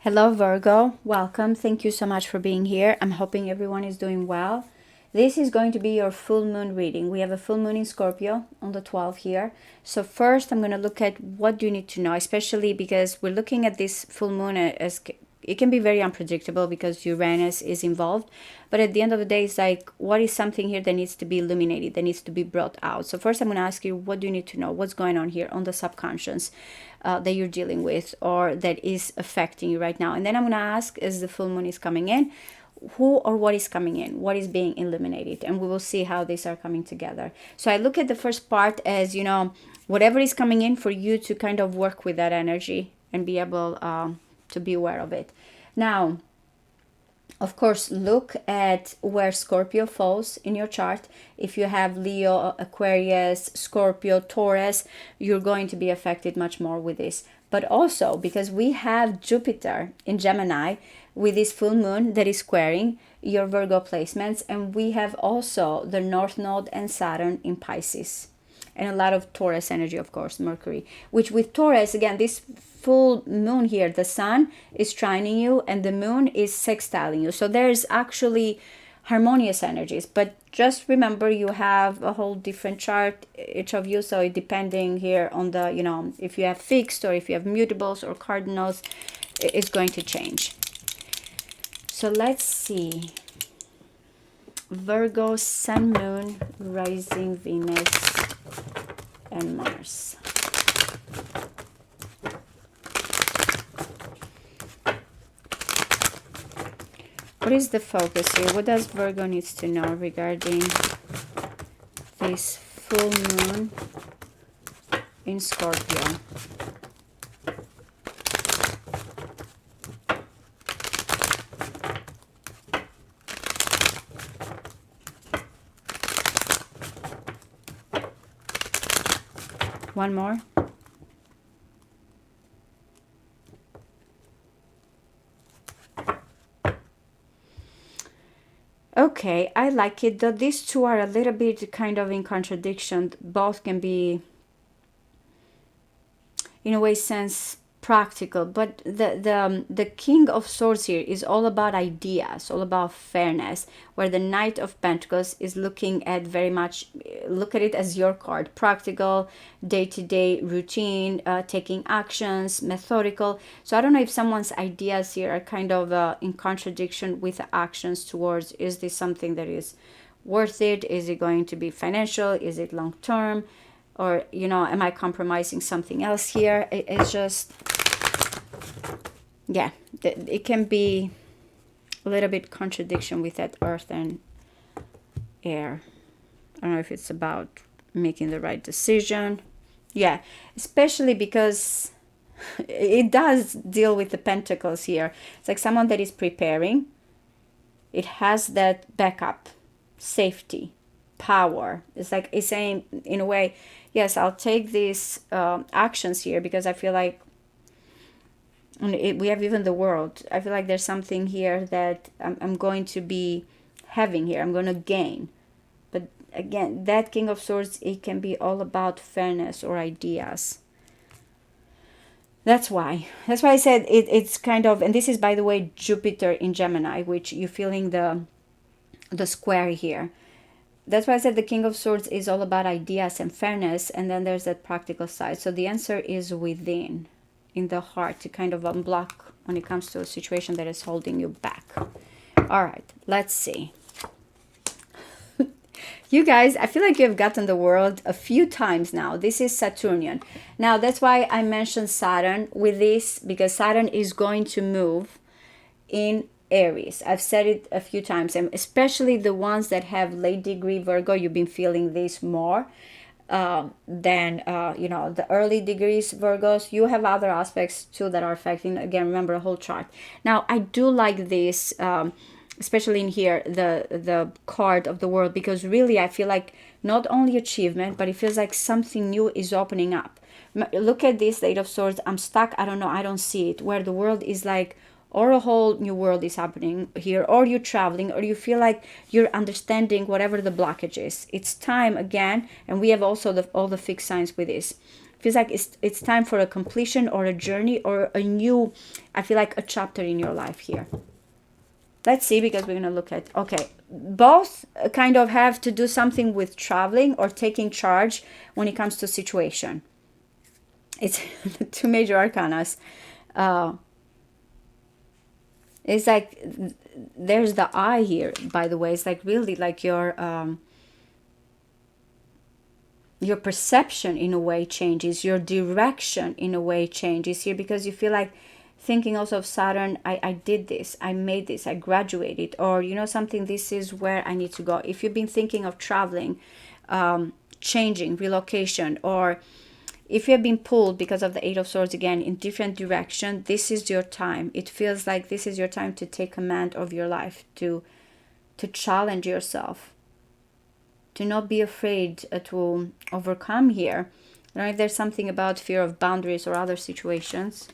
Hello, Virgo. Welcome. Thank you so much for being here. I'm hoping everyone is doing well. This is going to be your full moon reading. We have a full moon in Scorpio on the 12th here. So first, I'm going to look at what do you need to know, especially because we're looking at this full moon as it can be very unpredictable because Uranus is involved. But at the end of the day, it's like, what is something here that needs to be illuminated, that needs to be brought out? So first, I'm going to ask you, what do you need to know? What's going on here on the subconscious that you're dealing with or that is affecting you right now? And then I'm going to ask, as the full moon is coming in, who or what is coming in, what is being illuminated, and we will see how these are coming together. So I look at the first part as, whatever is coming in for you to kind of work with that energy and be able to be aware of it. Now, of course, look at where Scorpio falls in your chart. If you have Leo, Aquarius, Scorpio, Taurus, you're going to be affected much more with this. But also because we have Jupiter in Gemini with this full moon that is squaring your Virgo placements, and we have also the North Node and Saturn in Pisces. And a lot of Taurus energy, of course, Mercury, which with Taurus, again, this full moon here, the sun is trining you and the moon is sextiling you. So there's actually harmonious energies, but just remember you have a whole different chart, each of you. So depending here on the, if you have fixed or if you have mutables or cardinals, it's going to change. So let's see. Virgo, Sun, Moon, Rising, Venus, and Mars. What is the focus here? What does Virgo needs to know regarding this full moon in Scorpio? One more. Okay, I like it. Though these two are a little bit kind of in contradiction. Both can be, in a way, sense practical, but the King of Swords here is all about ideas, all about fairness, where the Knight of Pentacles is looking at very much, look at it as your card, practical, day-to-day routine, taking actions, methodical. So I don't know if someone's ideas here are kind of in contradiction with the actions towards, is this something that is worth it? Is it going to be financial? Is it long-term? Or, am I compromising something else here? It's just, yeah, it can be a little bit contradiction with that earth and air. I don't know if it's about making the right decision. Yeah, especially because it does deal with the pentacles here. It's like someone that is preparing. It has that backup, safety, power. It's like it's saying, in a way, yes, I'll take these actions here because I feel like we have even the world. I feel like there's something here that I'm going to be having here. I'm going to gain. But again, that King of Swords, it can be all about fairness or ideas. That's why I said it's kind of, and this is, by the way, Jupiter in Gemini, which you're feeling the square here. That's why I said the King of Swords is all about ideas and fairness, and then there's that practical side. So the answer is within, in the heart, to kind of unblock when it comes to a situation that is holding you back. All right, let's see. You guys, I feel like you've gotten the world a few times now. This is Saturnian. Now, that's why I mentioned Saturn with this, because Saturn is going to move in Aries. I've said it a few times, and especially the ones that have late degree Virgo, you've been feeling this more than the early degrees Virgos. You have other aspects too that are affecting. Again, remember a whole chart. Now, I do like this, especially in here, the card of the world, because really I feel like not only achievement, but it feels like something new is opening up. Look at this Eight of Swords. I'm stuck. I don't know. I don't see it. Where the world is like, or a whole new world is happening here, or you're traveling, or you feel like you're understanding whatever the blockage is. It's time again, and we have also all the fixed signs with this. Feels like it's time for a completion or a journey or a new, I feel like a chapter in your life here. Let's see, because we're going to look at, okay, both kind of have to do something with traveling or taking charge when it comes to situation. It's two major arcanas. It's like there's the eye here, by the way. It's like really like your perception in a way changes, your direction in a way changes here, because you feel like thinking also of Saturn, I did this, I made this, I graduated, or you know something, this is where I need to go. If you've been thinking of traveling, changing, relocation, or if you have been pulled because of the Eight of Swords again in different direction, this is your time. It feels like this is your time to take command of your life, to challenge yourself, to not be afraid to overcome here. I don't know if there's something about fear of boundaries or other situations.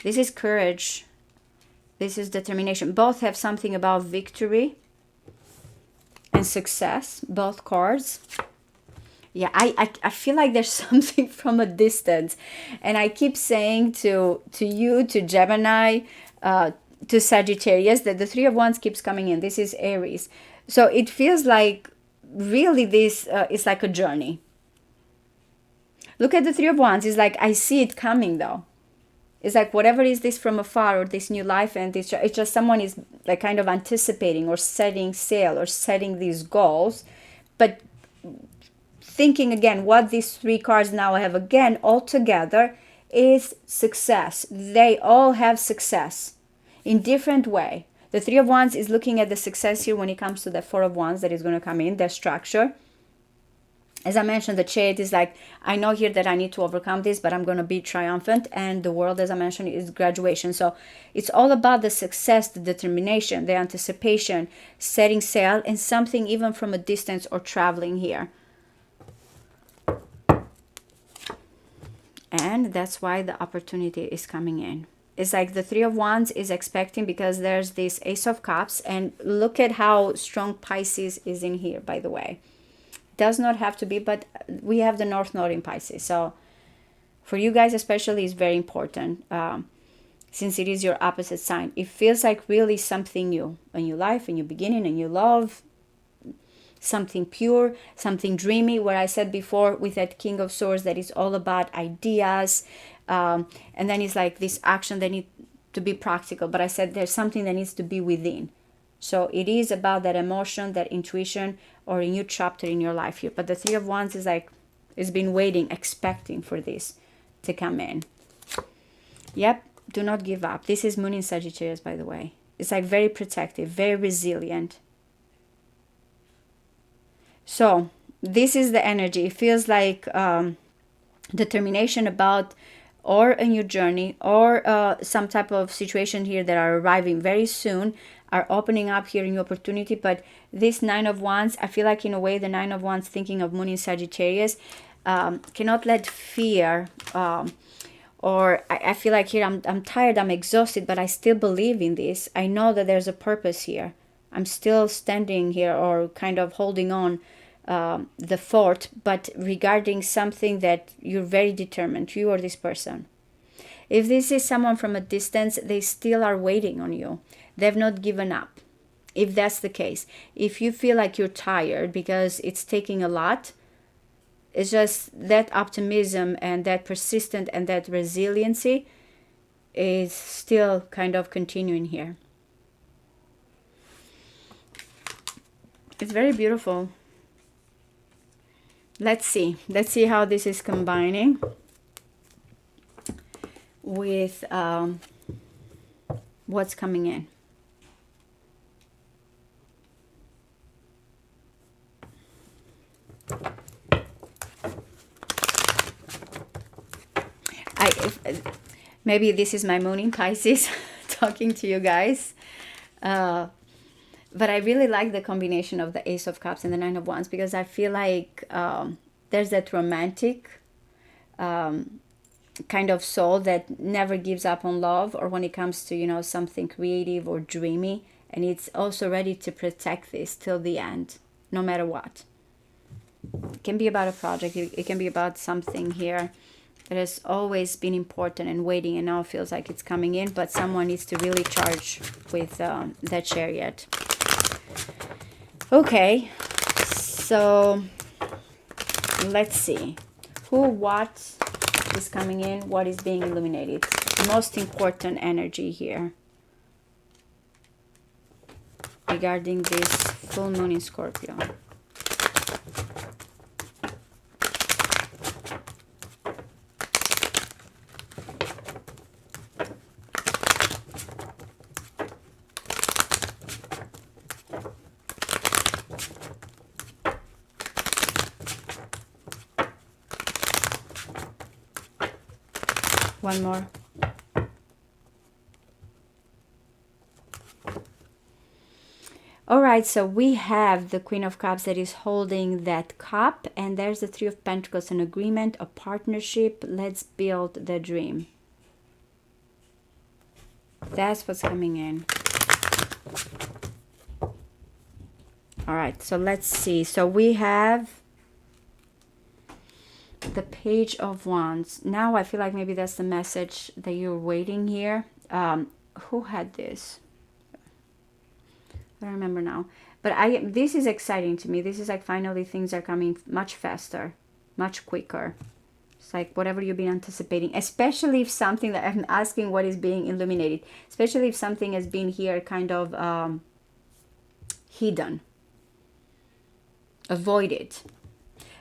This is courage. This is determination. Both have something about victory and success, both cards. Yeah, I feel like there's something from a distance. And I keep saying to you, to Gemini, to Sagittarius, that the Three of Wands keeps coming in. This is Aries. So it feels like really this is like a journey. Look at the Three of Wands. It's like I see it coming though. It's like whatever is this from afar, or this new life, and this, it's just someone is like kind of anticipating or setting sail or setting these goals. But thinking again, what these three cards now have again all together is success. They all have success in different way. The Three of Wands is looking at the success here when it comes to the Four of Wands that is going to come in, their structure. As I mentioned, the Chariot is like, I know here that I need to overcome this, but I'm going to be triumphant. And the World, as I mentioned, is graduation. So it's all about the success, the determination, the anticipation, setting sail, and something even from a distance or traveling here. And that's why the opportunity is coming in. It's like the Three of Wands is expecting, because there's this Ace of Cups. And look at how strong Pisces is in here, by the way. Does not have to be, but we have the North Node in Pisces. So for you guys especially, is very important, since it is your opposite sign. It feels like really something new, a new life, a new beginning, a new love, something pure, something dreamy, where I said before with that King of Swords that is all about ideas, and then it's like this action that needs to be practical. But I said there's something that needs to be within. So it is about that emotion, that intuition, or a new chapter in your life here. But the Three of Wands is like, it's been waiting, expecting for this to come in. Yep, do not give up. This is Moon in Sagittarius, by the way. It's like very protective, very resilient. So this is the energy. It feels like determination about or a new journey, or some type of situation here that are arriving very soon, are opening up here a new opportunity. But this Nine of Wands, I feel like in a way the Nine of Wands, thinking of Moon in Sagittarius, cannot let fear, or I feel like here I'm tired, I'm exhausted, but I still believe in this. I know that there's a purpose here. I'm still standing here, or kind of holding on the fort, but regarding something that you're very determined, you or this person. If this is someone from a distance, they still are waiting on you. They've not given up. If that's the case, if you feel like you're tired because it's taking a lot, it's just that optimism and that persistent and that resiliency is still kind of continuing here. It's very beautiful. Let's see how this is combining with what's coming in. Maybe this is my Moon in Pisces talking to you guys. But I really like the combination of the Ace of Cups and the Nine of Wands, because I feel like there's that romantic kind of soul that never gives up on love, or when it comes to, you know, something creative or dreamy. And it's also ready to protect this till the end, no matter what. It can be about a project. It can be about something here that has always been important and waiting, and now feels like it's coming in, but someone needs to really charge with that Chariot. Okay, so let's see. Who, what is coming in? What is being illuminated? Most important energy here regarding this full moon in Scorpio. One more. All right, so we have the Queen of Cups that is holding that cup, and there's the Three of Pentacles, an agreement, a partnership. Let's build the dream. That's what's coming in. All right, so let's see. So we have the Page of Wands. Now I feel like maybe that's the message that you're waiting here. Who had this? I don't remember now. But this is exciting to me. This is like finally things are coming much faster, much quicker. It's like whatever you've been anticipating, especially if something that I'm asking what is being illuminated, especially if something has been here kind of hidden, avoided.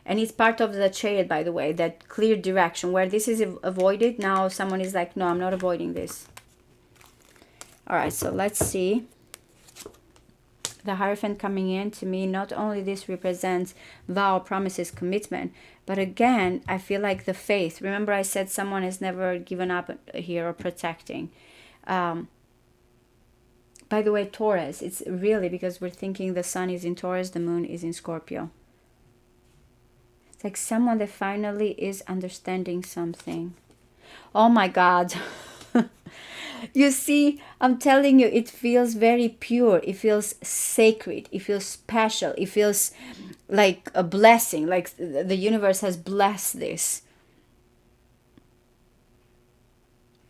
And it's part of the Chariot, by the way, that clear direction where this is avoided. Now someone is like, no, I'm not avoiding this. All right, so let's see. The Hierophant coming in, to me, not only this represents vow, promises, commitment, but again, I feel like the faith. Remember I said someone has never given up here or protecting. By the way, Taurus, it's really because we're thinking the sun is in Taurus, the moon is in Scorpio. It's like someone that finally is understanding something. Oh my God. You see, I'm telling you, it feels very pure. It feels sacred. It feels special. It feels like a blessing, like the universe has blessed this.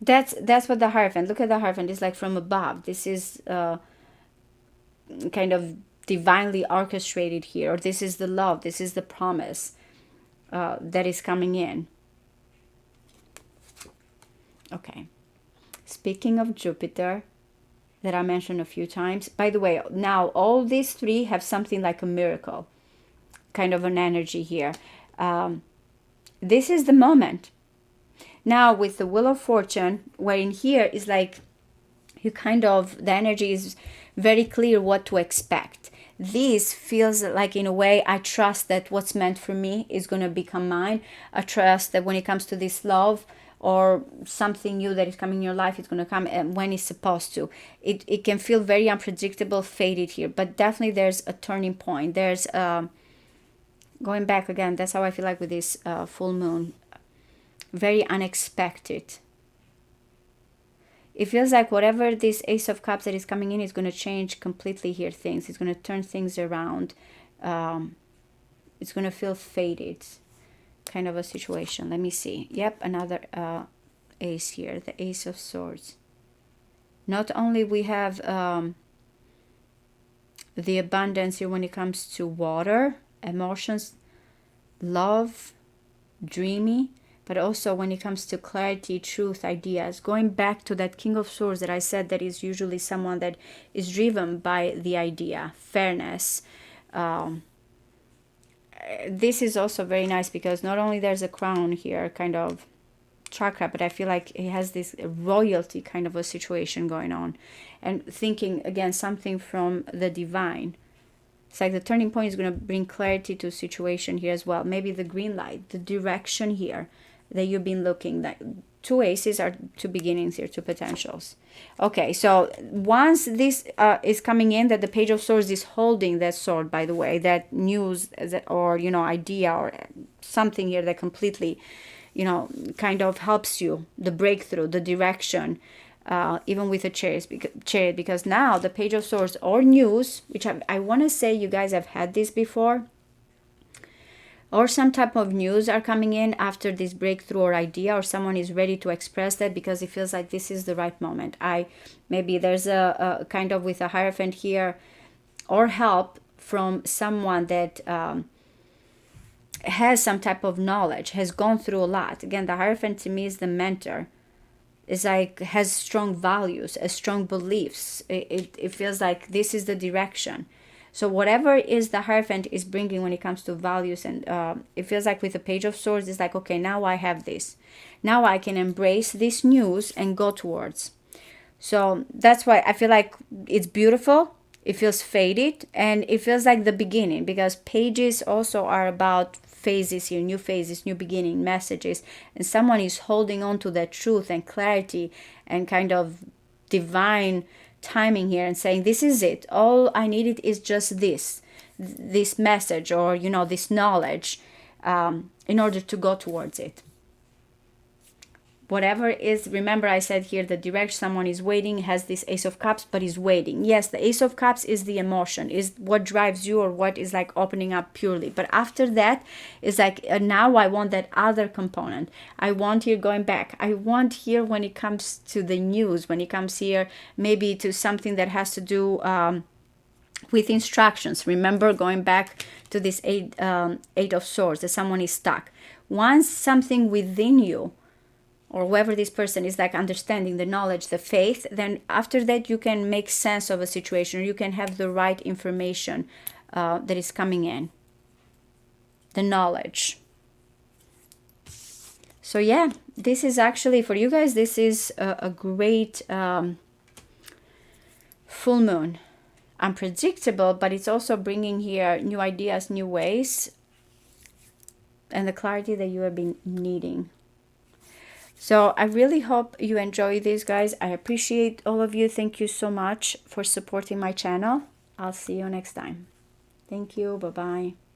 That's what the Hierophant, look at the Hierophant, it's like from above. This is kind of divinely orchestrated here, or this is the love, this is the promise that is coming in. Okay. Speaking of Jupiter, that I mentioned a few times. By the way, now all these three have something like a miracle, kind of an energy here. This is the moment. Now with the Wheel of Fortune, wherein here is like, you kind of, the energy is very clear what to expect. This feels like, in a way, I trust that what's meant for me is going to become mine. I trust that when it comes to this love, or something new that is coming in your life, it's going to come when it's supposed to. It can feel very unpredictable, faded here, but definitely there's a turning point. There's going back again. That's how I feel like with this full moon. Very unexpected. It feels like whatever this Ace of Cups that is coming in is going to change completely here things. It's going to turn things around. It's going to feel faded. Kind of a situation. Let me see. Yep, another ace here, the Ace of Swords. Not only we have the abundance here when it comes to water, emotions, love, dreamy, but also when it comes to clarity, truth, ideas. Going back to that King of Swords that I said, that is usually someone that is driven by the idea, fairness. This is also very nice because not only there's a crown here, kind of chakra, but I feel like it has this royalty kind of a situation going on. And thinking, again, something from the divine. It's like the turning point is going to bring clarity to a situation here as well. Maybe the green light, the direction here that you've been looking. That two aces are two beginnings here, two potentials. Okay, so once this is coming in, that the Page of Swords is holding that sword, by the way, that news or, you know, idea or something here that completely, you know, kind of helps you, the breakthrough, the direction, even with a chariot, because now the Page of Swords or news, which I want to say you guys have had this before. or some type of news are coming in after this breakthrough or idea, or someone is ready to express that because it feels like this is the right moment. Maybe there's a kind of with a Hierophant here, or help from someone that has some type of knowledge, has gone through a lot. Again, the Hierophant to me is the mentor. It's like has strong values, strong beliefs. It feels like this is the direction. So whatever is the Hierophant is bringing when it comes to values, and it feels like with the Page of Swords, it's like, okay, now I have this. Now I can embrace this news and go towards. So that's why I feel like it's beautiful. It feels faded, and it feels like the beginning, because pages also are about phases here, new phases, new beginning, messages, and someone is holding on to that truth and clarity and kind of divine timing here and saying, this is it, all I needed is just this message, or you know, this knowledge, in order to go towards it. Whatever is, remember I said here the direction, someone is waiting, has this Ace of Cups, but is waiting. Yes, the Ace of Cups is the emotion, is what drives you, or what is like opening up purely. But after that is like, now I want that other component. I want here going back. I want here when it comes to the news, when it comes here maybe to something that has to do with instructions. Remember going back to this Eight of Swords, that someone is stuck. Once something within you, or whoever this person is, like understanding the knowledge, the faith, then after that you can make sense of a situation, or you can have the right information that is coming in, the knowledge. So yeah, this is actually for you guys, this is a great full moon. Unpredictable, but it's also bringing here new ideas, new ways, and the clarity that you have been needing. So I really hope you enjoy this, guys. I appreciate all of you. Thank you so much for supporting my channel. I'll see you next time. Thank you. Bye-bye.